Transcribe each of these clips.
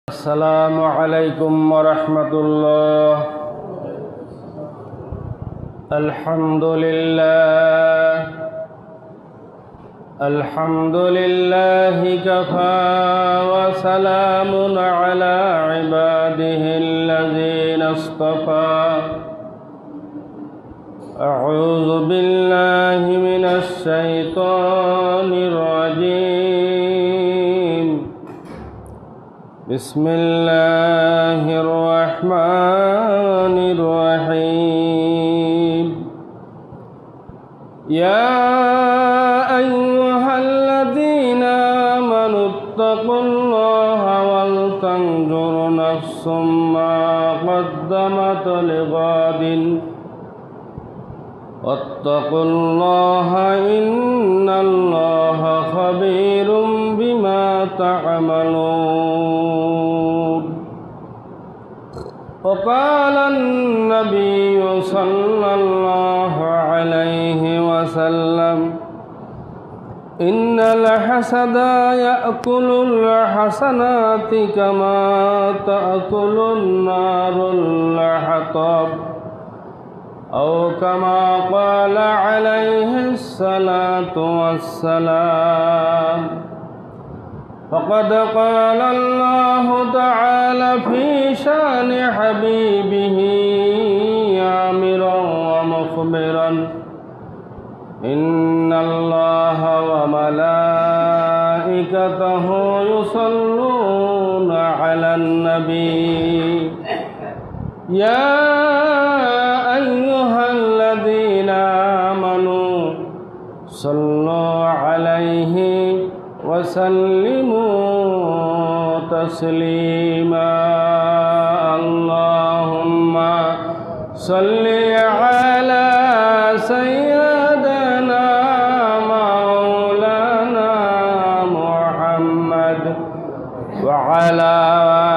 আসসালামু আলাইকুম ওয়া রাহমাতুল্লাহ। আলহামদুলিল্লাহি কাফা ওয়া সালামুন আলা ইবাদিহিল্লাযীনা ইসতাফা। আউযু বিল্লাহি মিনাশ শাইতানির রাজীম। বিসমিল্লাহির রহমানির রহিম। ইয়া আইয়ুহাল্লাযীনা আমানুত্তাকুল্লাহা ওয়াল তানজুর নাফসুম মা কদ্দামাত লিগাদিন ওয়াত্তাকুল্লাহা ইন্নাল্লাহা খাবীরুম বিমা তা'মালুন। وقال النبي صلى الله عليه وسلم إن الحسد يأكل الحسنات كما تأكل النار الحطب أو كما قال عليه الصلاة والسلام. فقد قال الله تعالى في شان حبيبه آمرا ومخبرا إن الله وملائكته يصلون على النبي يا أيها الذين آمنوا صلوا عليه وسلموا تسليما. اللهم صل على سيدنا مولانا محمد وعلى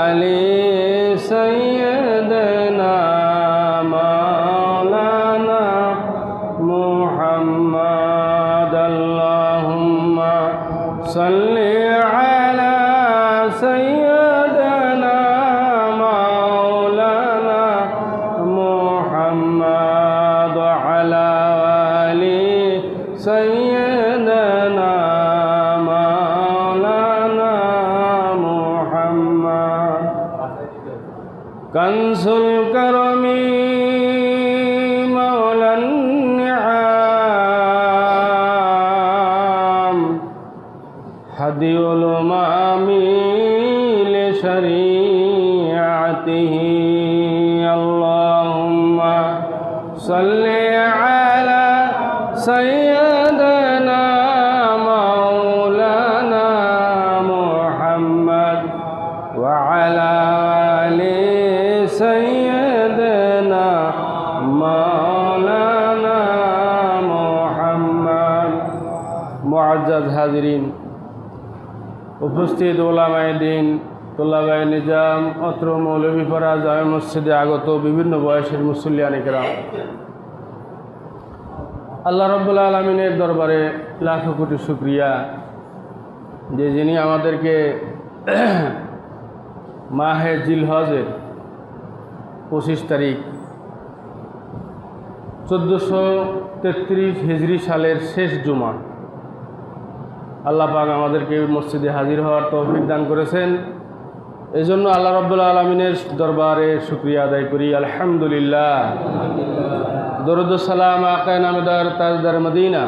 آل سيدنا مولانا محمد. اللهم صل على سيدنا مولانا محمد وعلى آل سيدنا مولانا محمد. كنز الكرم مولى النعم هدي الأمم لشريعته. اللهم صل على سيدنا مولانا محمد وعلى آل سيدنا مولانا محمد. মুআজ্জাজ হাজিরিন, উপস্থিত ওলামায়ে দ্বীন, তুল্লাবায়ে নিজাম, অত্র মৌলভীপাড়া জামে মসজিদে আগত বিভিন্ন বয়সের মুসল্লিয়ান ইকরাম, আল্লাহ রাব্বুল আলামিনের দরবারে লাখো কোটি শুকরিয়া যে যিনি আমাদেরকে মাহে জিলহজের 25 তারিখ 1433 হিজরি সালের শেষ জুমা আল্লাহ পাক আমাদেরকে মসজিদে হাজির হওয়ার তৌফিক দান করেছেন। এই জন্য আল্লাহ রাব্বুল আলামিনের দরবারে শুকরিয়া আদায় করি, আলহামদুলিল্লাহ। দরুদ ও সালাম আকা নামদার তাজদার মদিনা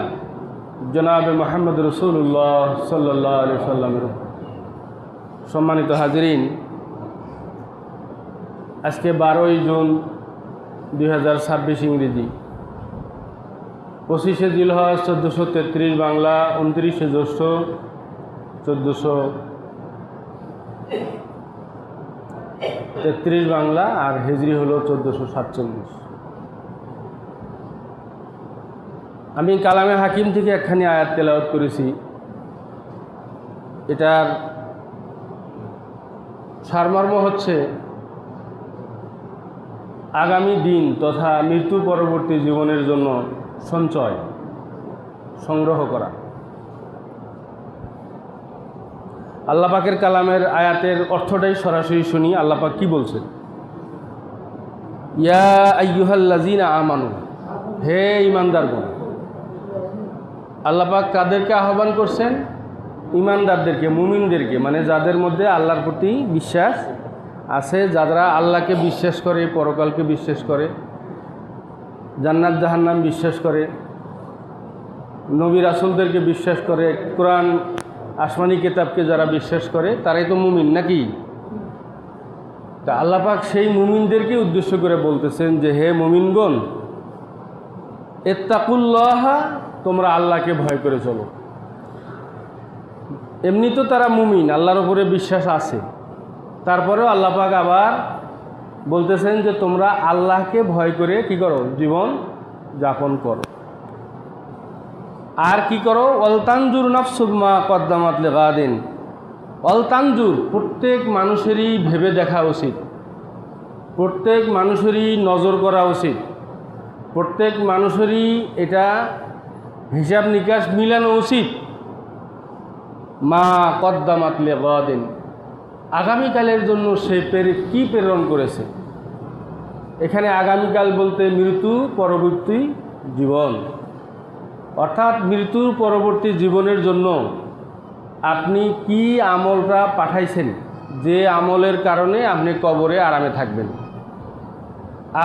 জনাবে মুহাম্মদ রাসূলুল্লাহ সাল্লাল্লাহু আলাইহি ওয়াসাল্লামের। সম্মানিত হাজিরিন, আজকে 12 জুন 2026 ইংরেজি, 25শে জিলহজ 1433 বাংলা, 29শে জ্যৈষ্ঠ 1433 বাংলা, আর হিজরি হলো 1447। আমি কালামে হাকিম থেকে একখানি আয়াত তেলাওয়াত করেছি। এটার সারমর্ম হচ্ছে আগামী দিন তথা মৃত্যু পরবর্তী জীবনের জন্য সঞ্চয় সংগ্রহ করা। আল্লাহ পাকের কালামের আয়াতের অর্থটাই সরাসরি শুনি। আল্লাহ পাক কি বলছেন? ইয়া আইয়ুহাল্লাযীনা আমানু, হে ঈমানদারগণ। আল্লাহ পাক কাদেরকে আহ্বান করছেন? ঈমানদারদেরকে, মুমিনদেরকে, মানে যাদের মধ্যে আল্লাহর প্রতি বিশ্বাস আছে, যারা আল্লাহকে বিশ্বাস করে, পরকালকে বিশ্বাস করে, জান্নাত জাহান্নাম বিশ্বাস করে, নবী রাসূলদেরকে বিশ্বাস করে, কোরআন আসমানি কিতাবকে যারা বিশ্বাস করে তারাই তো মুমিন নাকি? তা আল্লাহ পাক সেই মুমিনদেরকে উদ্দেশ্য করে বলতেছেন যে হে মুমিনগণ, ইত্তাকুল্লাহ, তোমরা আল্লাহকে ভয় করে চলো। এমনি তো তারা মুমিন, আল্লাহর উপরে বিশ্বাস আছে, তারপরেও আল্লাহ পাক আবার বলতেছেন যে তোমরা আল্লাহকে ভয় করে কি করো? জীবন যাপন করো। আর কি করো? ওয়ালতানজুর নাফসুম মা কদ্দামাত লিগাদিন। ওয়ালতানজুর, প্রত্যেক মানুষেরই ভেবে দেখা উচিত, প্রত্যেক মানুষেরই নজর করা উচিত, প্রত্যেক মানুষেরই এটা হিসাব নিকাশ মিলানো উচিত। মা কদ্দামাত লিগাদিন, আগামীকালের জন্য সে কি প্রেরণ করেছে। এখানে আগামীকাল বলতে মৃত্যু পরবর্তী জীবন, অর্থাৎ মৃত্যুর পরবর্তী জীবনের জন্য আপনি কি আমলটা পাঠাইছেন, যে আমলের কারণে আপনি কবরে আরামে থাকবেন।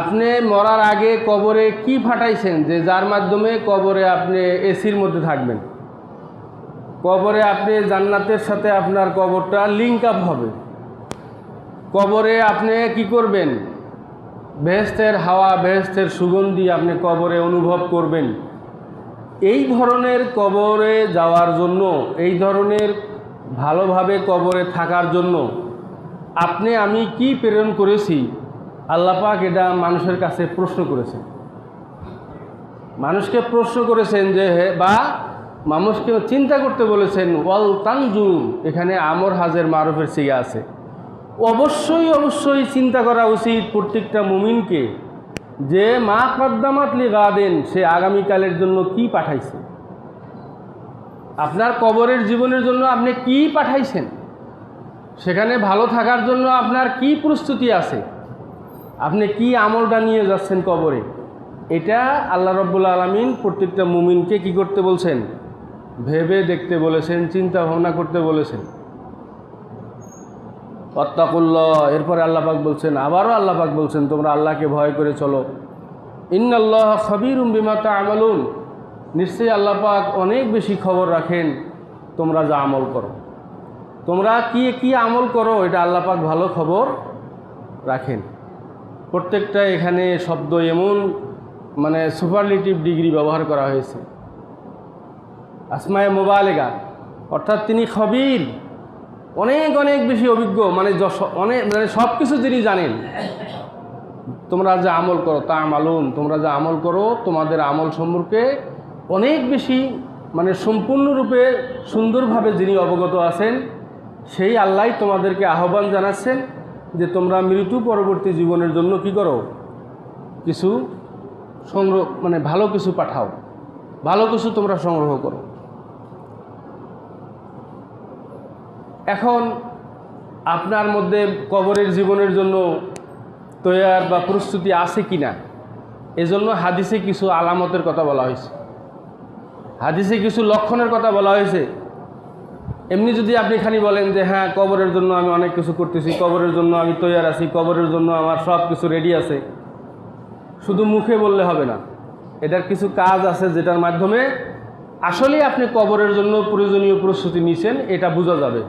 আপনি মরার আগে কবরে কি পাঠাইছেন, যে যার মাধ্যমে কবরে আপনি এসির মধ্যে থাকবেন, কবরে আপনি জান্নাতের সাথে আপনার কবরটা লিঙ্ক আপ হবে, কবরে আপনি কি করবেন? বেহেশতের হাওয়া, বেহেশতের সুগন্ধি আপনি কবরে অনুভব করবেন। এই ধরনের কবরে যাওয়ার জন্য, এই ধরনের ভালোভাবে কবরে থাকার জন্য আপনি আমি কি প্রেরণ করেছি, আল্লাহ পাক এটা মানুষের কাছে প্রশ্ন করেছেন। মানুষকে প্রশ্ন করেছেন যে বা মানুষকে চিন্তা করতে বলেছেন। ওয়াল তানজুর, এখানে আমর হাজের মারুফের সিগা আছে। অবশ্যই অবশ্যই চিন্তা করা উচিত প্রত্যেকটা মুমিনকে যে মা কদ্দামাত লিগাদিন, সে আগামীকালের জন্য কি পাঠাইছে। আপনার কবরের জীবনের জন্য আপনি কি পাঠাইছেন, সেখানে ভালো থাকার জন্য আপনার কি প্রস্তুতি আছে, আপনি কি আমলটা নিয়ে যাচ্ছেন কবরে। এটা আল্লাহ রাব্বুল আলামিন প্রত্যেকটা মুমিনকে কি করতে বলছেন? ভেবে দেখতে বলেছেন, চিন্তা ভাবনা করতে বলেছেন। ওয়াত্তাকুল্লাহ, এরপরে আল্লাহ পাক বলছেন, আবারও আল্লাহ পাক বলছেন তোমরা আল্লাহকে ভয় করে চলো। ইন্নাল্লাহ খাবীরুম বিমা তা'মালুন, নিশ্চয়ই আল্লাহ পাক অনেক বেশি খবর রাখেন তোমরা যা আমল করো। তোমরা কি কি আমল করো এটা আল্লাহ পাক ভালো খবর রাখেন। প্রত্যেকটা এখানে শব্দ এমন মানে সুপারলেটিভ ডিগ্রি ব্যবহার করা হয়েছে, আসমায়ে মুবালেগা, অর্থাৎ তিনি খবীর, অনেক অনেক বেশি অভিজ্ঞ, মানে অনেক মানে সব কিছু যিনি জানেন। তোমরা যা আমল করো তা মালুম, তোমরা যা আমল করো তোমাদের আমল সম্পর্কে অনেক বেশি মানে সম্পূর্ণরূপে সুন্দরভাবে যিনি অবগত আছেন, সেই আল্লাহ তোমাদেরকে আহ্বান জানাচ্ছেন যে তোমরা মৃত্যু পরবর্তী জীবনের জন্য কি করো? কিছু সংগ্রহ, মানে ভালো কিছু পাঠাও, ভালো কিছু তোমরা সংগ্রহ করো। এখন আপনার মধ্যে কবরের জীবনের জন্য তৈয়ার বা প্রস্তুতি আছে কি না, এজন্য হাদিসে কিছু আলামতের কথা বলা হয়েছে, হাদিসে কিছু লক্ষণের কথা বলা হয়েছে। এমনি যদি আপনি খালি বলেন যে হ্যাঁ কবরের জন্য আমি অনেক কিছু করতেছি, কবরের জন্য আমি তৈয়ার আছি, কবরের জন্য আমার সব কিছু রেডি আছে, শুধু মুখে বললে হবে না। এটার কিছু কাজ আছে যেটার মাধ্যমে আসলেই আপনি কবরের জন্য প্রয়োজনীয় প্রস্তুতি নিছেন, এটা বোঝা যাবে।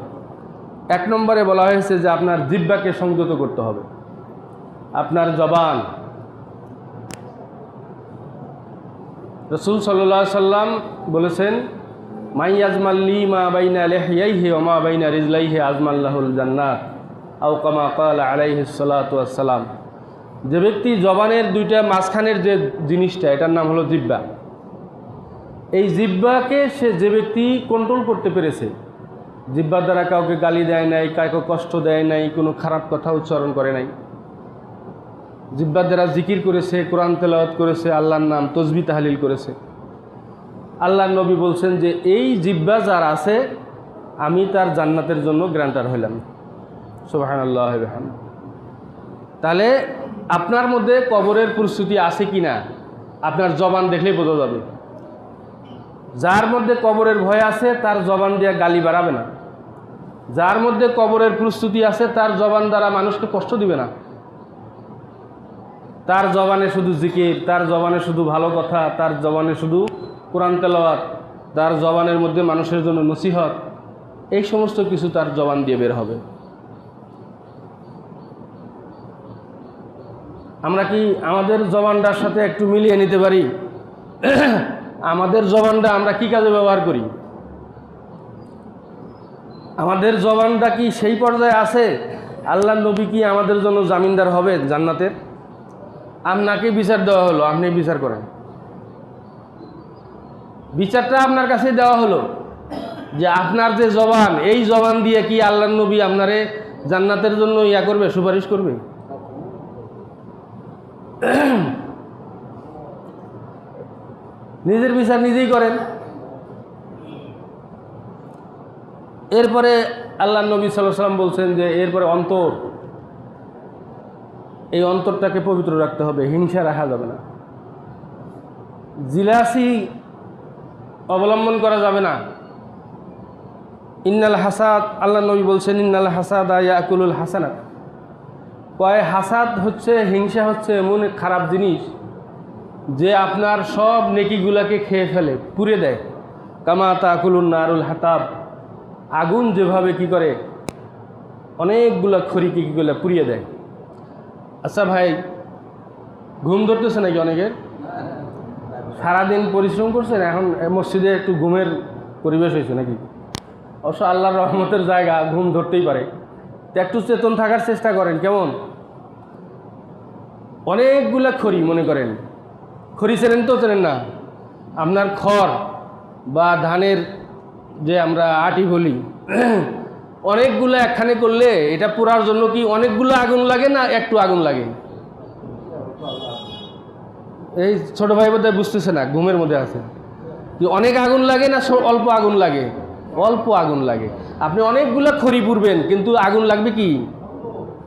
এক নম্বরে বলা হয়েছে যে আপনার জিহ্বাকে সংযত করতে হবে, আপনার জবান। রাসূল সাল্লাল্লাহু আলাইহি সাল্লাম বলেছেন, মাই আজমাল্লি মা বাইনা লিহিয়াইহি ওয়া মা বাইনা রিজলাইহি আজমাল্লাহুল জান্নাত, আও কামা ক্বালা আলাইহিস সালাতু ওয়াস সালাম। যে ব্যক্তি জবানের দুইটা মাঝখানের যে জিনিসটা, এটার নাম হলো জিহ্বা। এই জিহ্বাকে যে ব্যক্তি কন্ট্রোল করতে পেরেছে, জিহ্বার দ্বারা কাউকে গালি দেয় নাই, কাউকে কষ্ট দেয় নাই, কোনো খারাপ কথা উচ্চারণ করে নাই, জিহ্বার দ্বারা জিকির করেছে, কোরআন তেলাওয়াত করেছে, আল্লাহর নাম তসবিহ তাহলিল করেছে। আল্লাহর নবী বলছেন যে এই জিহ্বা যার আছে, আমি তার জান্নাতের জন্য গ্রান্টার হইলাম। সুবহানাল্লাহ। তাহলে আপনার মধ্যে কবরের প্রস্তুতি আছে কি না আপনার জবান দেখলেই বোঝা যাবে। যার মধ্যে কবরের ভয় আছে তার জবান দিয়ে গালি বাড়াবে না। যার মধ্যে কবরের প্রস্তুতি আছে তার জবান দ্বারা মানুষকে কষ্ট দিবে না। তার জবানে শুধু জিকির, তার জবানে শুধু ভালো কথা, তার জবানে শুধু কোরআন তেলাওয়াত, তার জবানের মধ্যে মানুষের জন্য নসিহত, এই সমস্ত কিছু তার জবান দিয়ে বের হবে। আমরা কি আমাদের জবানটার সাথে একটু মিলিয়ে নিতে পারি? আমাদের জবানটা আমরা কি কাজে ব্যবহার করি? আমাদের জবানটা কি সেই পর্যায়ে আছে? আল্লাহর নবী কি আমাদের জন্য জামিনদার হবে জান্নাতের? আপনাকে বিচার দেওয়া হলো, আপনি বিচার করেন। বিচারটা আপনার কাছে দেওয়া হলো যে আপনার যে জবান, এই জবান দিয়ে কি আল্লাহর নবী আপনারে জান্নাতের জন্য করবে, সুপারিশ করবে? নিজের বিচার নিজেই করেন। এরপরে আল্লাহর নবী সাল্লাল্লাহু আলাইহি ওয়াসাল্লাম বলছেন যে এরপরে অন্তর, এই অন্তরটাকে পবিত্র রাখতে হবে, হিংসা রাখা যাবে না, জিলাসি অবলম্বন করা যাবে না। ইন্নাল হাসাদ, আল্লাহর নবী বলছেন ইন্নাল হাসাদা ইয়াকুলুল হাসানাত। কয় হাসাদ হচ্ছে, হিংসা হচ্ছে এমন খারাপ জিনিস যে আপনার সব নেকিগুলাকে খেয়ে ফেলে, পুড়ে দেয়। কামা তাকুলুন নারুল হাতাব, আগুন যেভাবে কি করে অনেকগুলা খড়িকে কি করে পুড়িয়ে দেয়। আচ্ছা ভাই, ঘুম ধরতেছে নাকি অনেকের? সারাদিন পরিশ্রম করছেন, এখন মসজিদে একটু ঘুমের পরিবেশ হয়েছে নাকি? অবশ্য আল্লাহর রহমতের জায়গা, ঘুম ধরতেই পারে। তো একটু চেতন থাকার চেষ্টা করেন। কেমন অনেকগুলা খড়ি, মনে করেন খড়ি চেনেন তো? চেনেন না? আপনার খড় বা ধানের যে আমরা আটি বলি, অনেকগুলো একখানে করলে এটা পোড়ার জন্য কি অনেকগুলো আগুন লাগে না একটু আগুন লাগে? এই ছোট ভাই বোধহয় বুঝতেছে না, ঘুমের মধ্যে আছে। কি অনেক আগুন লাগে না অল্প আগুন লাগে? অল্প আগুন লাগে। আপনি অনেকগুলো খড়ি পুড়বেন কিন্তু আগুন লাগবে কি?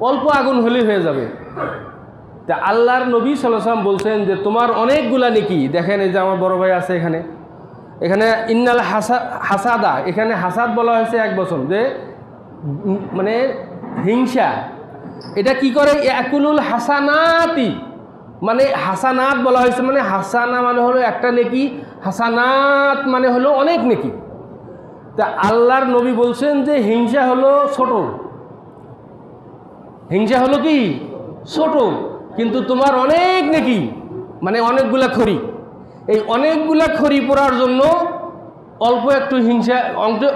অল্প আগুন হলেই হয়ে যাবে। তা আল্লাহর নবী সাল্লাল্লাহু আলাইহি ওয়াসাল্লাম বলছেন যে তোমার অনেকগুলা নেকি, দেখেন এই যে আমার বড় ভাই আছে এখানে, এখানে ইন্নাল হাসাদা, এখানে হাসাদ বলা হয়েছে 1 বছর, যে মানে হিংসা। এটা কি করে? ইয়াকুলুল হাসানাতি, মানে হাসানাত বলা হয়েছে, মানে হাসানা মানে হলো একটা নেকি, হাসানাত মানে হলো অনেক নেকি। তা আল্লাহর নবী বলছেন যে হিংসা হলো ছোট, হিংসা হলো কি ছোট, কিন্তু তোমার অনেক নেকি, মানে অনেকগুলা খড়ি। এই অনেকগুলা খড়ি পোড়ার জন্য অল্প একটু হিংসা,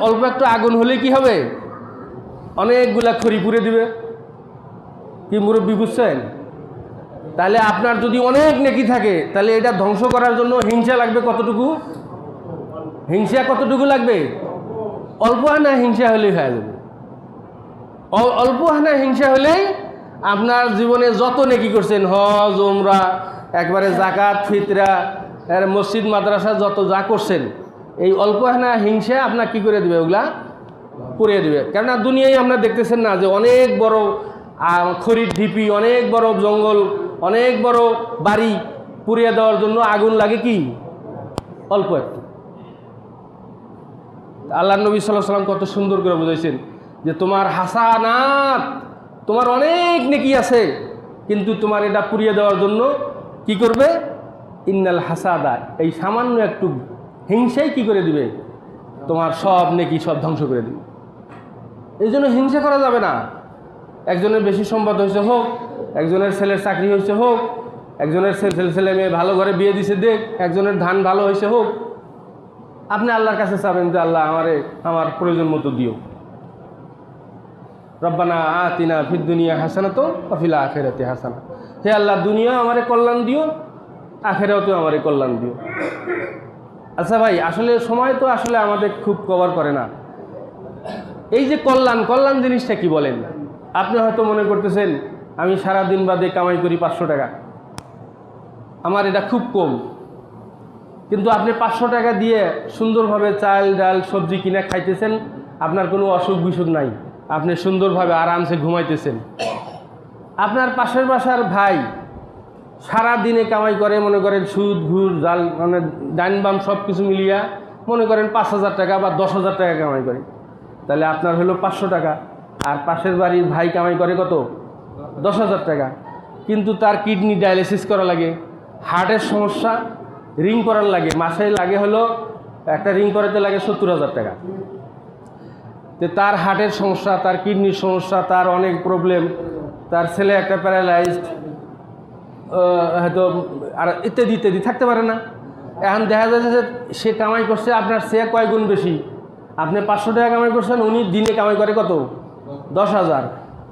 অল্প একটু আগুন হলে কি হবে? অনেকগুলা খড়ি পুড়ে দিবে। কি মুরব্বী বুঝছেন? তাহলে আপনার যদি অনেক নেকি থাকে, তাহলে এটা ধ্বংস করার জন্য হিংসা লাগবে কতটুকু? হিংসা কতটুকু লাগবে? অল্প হানা হিংসা হলেই হয়ে যাবে। অল্প হানা হিংসা হলেই আপনার জীবনে যত নেকি করছেন, হজ উমরা, একবারে জাকাত ফিতরা, মসজিদ মাদ্রাসা যত যা করছেন, এই অল্প হানা হিংসা আপনার কি করে দিবে? ওগুলা পুড়িয়ে দিবে। কেননা দুনিয়ায় আমরা দেখতেছেন না যে অনেক বড় খড়ির ঢিপি, অনেক বড় জঙ্গল, অনেক বড় বাড়ি পুড়িয়ে দেওয়ার জন্য আগুন লাগে কি? অল্প একটু। আল্লাহ নবী সাল্লাল্লাহু আলাইহি ওয়াসাল্লাম কত সুন্দর করে বুঝাইছেন যে তোমার হাসানাত, তোমার অনেক নেকি আছে, কিন্তু তোমার এটা পুড়িয়ে দেওয়ার জন্য কি করবে? ইন্নাল হাসাদা, এই সামান্য একটু হিংসাই কি করে দিবে? তোমার সব নেকি সব ধ্বংস করে দিবে। এই জন্য হিংসা করা যাবে না। একজনের বেশি সম্পদ হয়েছে হোক, একজনের ছেলের চাকরি হয়েছে হোক, একজনের ছেলে মেয়ে ভালো ঘরে বিয়ে দিছে দেখ, একজনের ধান ভালো হয়েছে হোক, আপনি আল্লাহর কাছে চাবেন যে আল্লাহ আমার প্রয়োজন মতো দিও। রব্বানা আতিনা ফিদ দুনিয়া হাসানাত ওয়া ফিল আখিরাতি হাসানা, হে আল্লাহ দুনিয়া আমারে কল্যাণ দিও, আখিরাতেও আমারে কল্যাণ দিও। আচ্ছা ভাই, আসলে সময় তো আসলে আমাদের খুব কভার করে না। এই যে কল্যাণ জিনিসটা কি বলেন? আপনি হয়তো মনে করতেছেন আমি সারাদিন বাদে কামাই করি 500 টাকা, আমার এটা খুব কম। কিন্তু আপনি 500 টাকা দিয়ে সুন্দরভাবে চাল ডাল সবজি কিনে খাইতেছেন, আপনার কোনো অসুখ বিসুখ নাই, আপনি সুন্দরভাবে আরামসে ঘুমাইতেছেন। আপনার পাশের বাসার ভাই সারা দিনে কামাই করে, মনে করেন সুদ ঘুষ জাল মানে ডাইন বাম সব কিছু মিলিয়া মনে করেন 5,000 টাকা বা 10,000 টাকা কামাই করে, তাহলে আপনার হলো 500 টাকা। আর পাশের বাড়ির ভাই কামাই করে কত? 10,000 টাকা। কিন্তু তার কিডনি ডায়ালিসিস করা লাগে, হার্টের সমস্যা, রিং করার লাগে, মাসে লাগে হলো একটা রিং করাতে লাগে 70,000 টাকা। তো তার হার্টের সমস্যা, তার কিডনির সমস্যা, তার অনেক প্রবলেম, তার ছেলে একটা প্যারালাইজড, হয়তো আর ইত্যাদি ইত্যাদি, থাকতে পারে না। এখন দেখা যাচ্ছে যে সে কামাই করছে আপনার সে কয় গুণ বেশি। আপনি 500 টাকা কামাই করছেন, উনি দিনে কামাই করে কত? 10,000।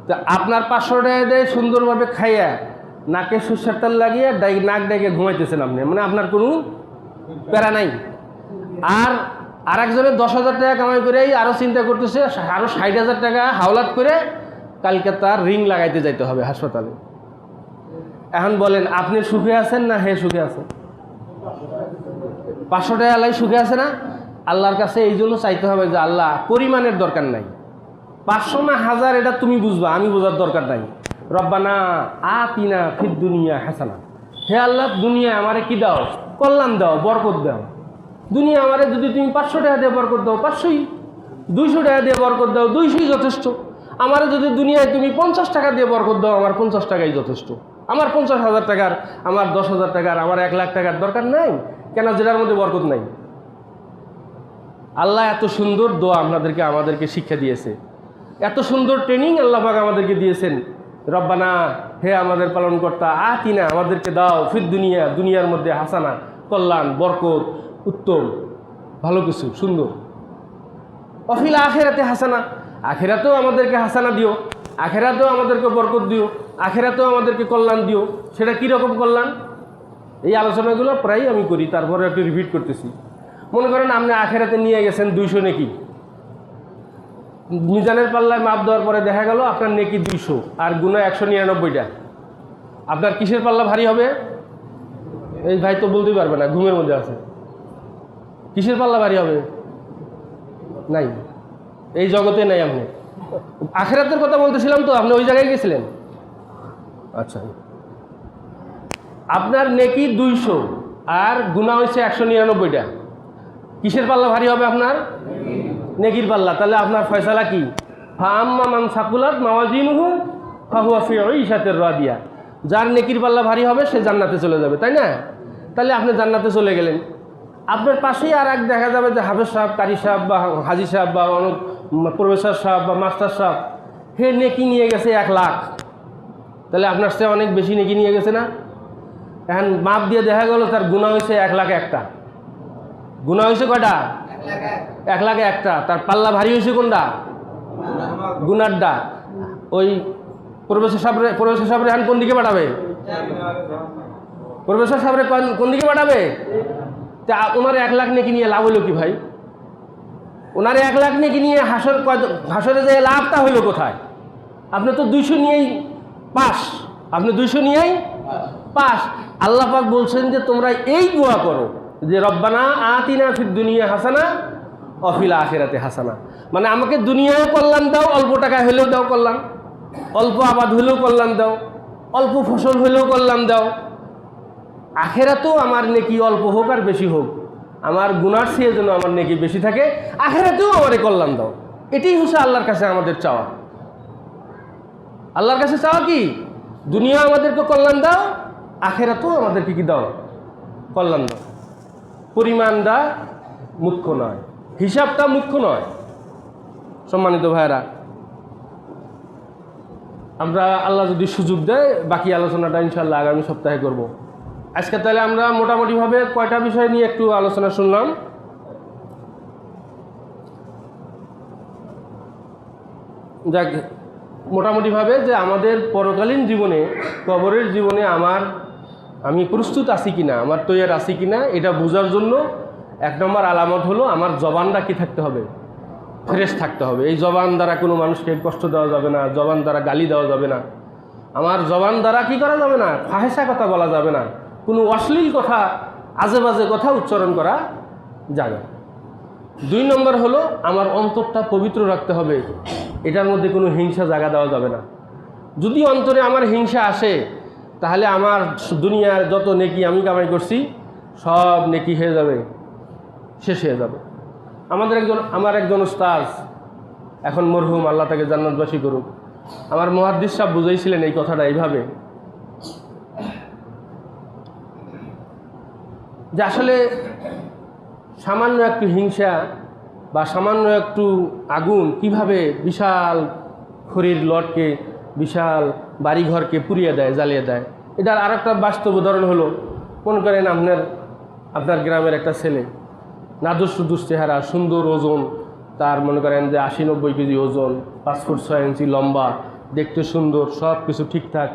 তা আপনার 500 টাকা দিয়ে সুন্দরভাবে খাইয়া নাকে সরষের তেল লাগিয়ে নাক ডেকে ঘুমাইতেছেন আপনি, মানে আপনার কোনো প্যারা নাই। আর আরেকজনের 10,000 টাকা কামাই করেই আরও চিন্তা করতেছে আরও 60,000 টাকা হাওলাত করে কালকে তার রিং লাগাইতে যাইতে হবে হাসপাতালে। এখন বলেন আপনি সুখে আছেন না হে সুখে আছে? 500 টাকা আল্লাহ সুখে আছে না? আল্লাহর কাছে এই জন্য চাইতে হবে যে আল্লাহ পরিমাণের দরকার নাই, 500 না 1000 এটা তুমি বুঝবা, আমি বোঝার দরকার নাই। রব্বানা আতিনা ফিদ দুনিয়া হাসানা, হে আল্লাহ দুনিয়া আমারে কি দাও? কল্যাণ দাও, বরকত দাও। দুনিয়া আমারে যদি তুমি 500 টাকা দিয়ে বরকত দাও 500ই, 200 টাকা দিয়ে বরকত দাও 200ই যথেষ্ট। আমারে যদি দুনিয়ায় তুমি 50 টাকা দিয়ে বরকত দাও আমার 50 টাকাই যথেষ্ট। আমার 50,000 টাকার, আমার 10,000 টাকার, আমার 1 লাখ টাকার দরকার নাই কেন, যেটার মধ্যে বরকত নাই। আল্লাহ এত সুন্দর দোয়া আপনাদেরকে আমাদেরকে শিক্ষা দিয়েছে, এত সুন্দর ট্রেনিং আল্লাহ পাক আমাদেরকে দিয়েছেন। রব্বানা, হে আমাদের পালনকর্তা, আতিনা আমাদেরকে দাও ফির দুনিয়া, দুনিয়ার মধ্যে হাসানা, কল্যাণ, বরকত, উত্তম ভালো কিছু সুন্দর। অফিল আখেরাতে হাসানা, আখেরাতেও আমাদেরকে হাসানা দিও, আখেরাতেও আমাদেরকে বরকত দিও, আখেরাতেও আমাদেরকে কল্যাণ দিও। সেটা কীরকম কল্যাণ? এই আলোচনাগুলো প্রায় আমি করি, তারপরে একটু রিপিট করতেছি। মনে করেন আপনি আখেরাতে নিয়ে গেছেন 200 নেকি, মিজানের পাল্লায় মাপ দেওয়ার পরে দেখা গেল আপনার নেকি 200 আর গুনাহ 199টা। আপনার কিসের পাল্লা ভারী হবে? এই ভাই তো বলতেই পারবে না, ঘুমের মধ্যে আছে। কিসের পাল্লা ভারী হবে? নাই, এই জগতে নাই। আপনি আখেরাতের কথা বলতেছিলাম তো, আপনি ওই জায়গায় গেছিলেন। আচ্ছা, আপনার নেকি 200 আর গুনাহ হয়েছে 199টা। কিসের পাল্লা ভারী হবে? আপনার নেকির পাল্লা। তাহলে আপনার ফয়সালা কি? ফাআম্মা মান সাকুলাত মাওয়াজিনুহু ফাহুয়া ফি ঈশাতির রাদিয়া। যার নেকির পাল্লা ভারী হবে সে জান্নাতে চলে যাবে, তাই না? তাহলে আপনি জান্নাতে চলে গেলেন। আপনার পাশেই আর এক দেখা যাবে যে হাফেজ সাহেব, কারি সাহেব বা হাজি সাহেব বা অনেক প্রফেসর সাহেব বা মাস্টার সাহেব, হে নেকি নিয়ে গেছে 1 লাখ। তাহলে আপনার সে অনেক বেশি নেকি নিয়ে গেছে না? এখন মাপ দিয়ে দেখা গেল তার গুনাহ হয়েছে 1,01,টা। গুনাহ হয়েছে কয়টা? 1,01,টা। তার পাল্লা ভারী হয়েছে কোনটা? গুনারটা। ওই প্রফেসর সাহেব এখন কোন দিকে পাঠাবে? প্রফেসর সাহেব কোন দিকে পাঠাবে? তা ওনার 1 লাখ নেকি নিয়ে লাভ হইল কি ভাই? ওনার 1 লাখ নেকি নিয়ে হাসরে যে লাভটা হইল কোথায়? আপনি তো 200 নিয়েই পাস, আপনি 200 নিয়েই পাস। আল্লাহ পাক বলছেন যে তোমরা এই দোয়া করো যে রব্বানা আতিনা ফিদ দুনিয়া হাসানা ওয়া ফিল আখিরাতি হাসানা, মানে আমাকে দুনিয়ায় কল্যাণ দাও, অল্প টাকায় হলেও দাও কল্যাণ, অল্প আবাদ হলেও কল্যাণ দাও, অল্প ফসল হলেও কল্যাণ দাও। আখেরাতেও আমার নেকি অল্প হোক আর বেশি হোক, আমার গুনার চেয়ে যেন আমার নেকি বেশি থাকে, আখেরাতেও আমারে কল্যাণ দাও। এটাই হচ্ছে আল্লাহর কাছে আমাদের চাওয়া। আল্লাহর কাছে চাওয়া কি? দুনিয়া আমাদেরকে কল্যাণ দাও, আখেরাতেও আমাদেরকে কি দাও? কল্যাণ দাও। পরিমাণটা মুখ্য নয়, হিসাবটা মুখ্য নয়। সম্মানিত ভাইয়েরা, আমরা আল্লাহ যদি সুযোগ দেয় বাকি আলোচনাটা ইনশাআল্লাহ আগামী সপ্তাহে করব। আজকে তাহলে আমরা মোটামুটিভাবে কয়টা বিষয় নিয়ে একটু আলোচনা শুনলাম? যাক, মোটামুটিভাবে যে আমাদের পরকালীন জীবনে, কবরের জীবনে আমি প্রস্তুত আছি কিনা, আমার তৈয়ার আছি কিনা, এটা বোঝার জন্য 1 নম্বর আলামত হলো আমার জবানটা কি থাকতে হবে? ফ্রেশ থাকতে হবে। এই জবান দ্বারা কোনো মানুষকে কষ্ট দেওয়া যাবে না, জবান দ্বারা গালি দেওয়া যাবে না, আমার জবান দ্বারা কি করা যাবে না? ফাহেসা কথা বলা যাবে না, কোনো অশ্লীল কথা, আজে বাজে কথা উচ্চারণ করা যাবে। 2 নম্বর হলো আমার অন্তরটা পবিত্র রাখতে হবে, এটার মধ্যে কোনো হিংসা জায়গা দেওয়া যাবে না। যদি অন্তরে আমার হিংসা আসে তাহলে আমার দুনিয়ার যত নেকি আমি কামাই করছি সব নেকি হয়ে যাবে, শেষ হয়ে যাবে। আমার একজন উস্তাজ, এখন মরহুম, আল্লাহ তাকে জান্নাতবাসী করুক, আমার মুহাদ্দিস সাহেব বুঝাইছিলেন এই কথাটা এইভাবে, যে আসলে সামান্য একটু হিংসা বা সামান্য একটু আগুন কিভাবে বিশাল খড়ির লটকে, বিশাল বাড়িঘরকে পুড়িয়ে দেয়, জ্বালিয়ে দেয়। এটার আর একটা বাস্তব উদাহরণ হলো, মনে করেন আপনার গ্রামের একটা ছেলে, নাদুস সুদুস চেহারা, সুন্দর ওজন, তার মনে করেন যে 80-90 কেজি ওজন, 5 ফুট 6 ইঞ্চি লম্বা, দেখতে সুন্দর, সব কিছু ঠিকঠাক,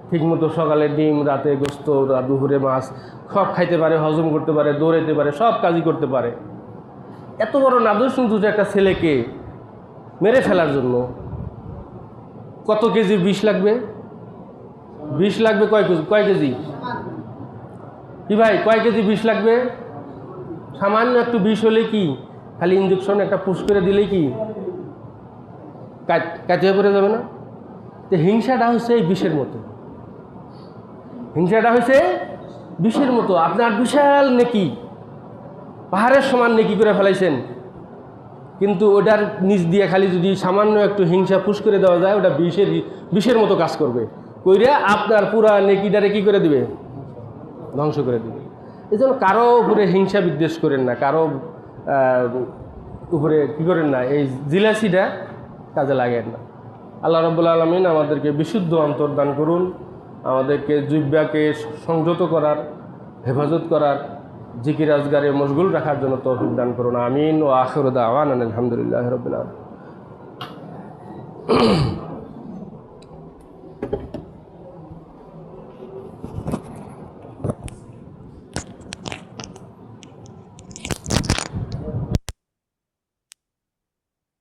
ঠিকমতো সকালে ডিম, রাতে গোস্ত, দুপুরে মাছ, সব খাইতে পারে, হজম করতে পারে, দৌড়াইতে পারে, সব কাজই করতে পারে। এত বড় নাদুস সুদুস একটা ছেলেকে মেরে ফেলার জন্য কত কেজি বিষ লাগবে? বিষ লাগবে কয় কেজি? কি ভাই, কয় কেজি বিষ লাগবে? সামান্য একটু বিষ হলে কি, খালি ইঞ্জেকশন একটা পুশ করে দিলেই কি কাটিয়ে পড়ে যাবে না? তো হিংসাটা হচ্ছে এই বিষের মতো, হিংসাটা হচ্ছে বিষের মতো। আপনার বিশাল নেকি, পাহাড়ের সমান নেকি করে ফেলাইছেন, কিন্তু ওটার নিচ দিয়ে খালি যদি সামান্য একটু হিংসা পুশ করে দেওয়া যায়, ওটা বিষের মতো কাজ করবে, কইরা আপনার পুরা নেকিটারে কি করে দিবে? ধ্বংস করে দিবে। এই জন্য কারো উপরে হিংসা বিদ্বেষ করেন না, কারো উপরে কী করেন না, এই জিলাসিটা কাজে লাগেন না। আল্লাহ রাব্বুল আলামিন আমাদেরকে বিশুদ্ধ অন্তর দান করুন, আমাদেরকে জিহ্বাকে সংযত করার, হেফাজত করার, জিকির আজগারে মশগুল রাখার জন্য তৌফিক দান করুন। আমিন। ও আখিরু দাওয়ানা আলহামদুলিল্লাহি রাব্বিল আলামিন।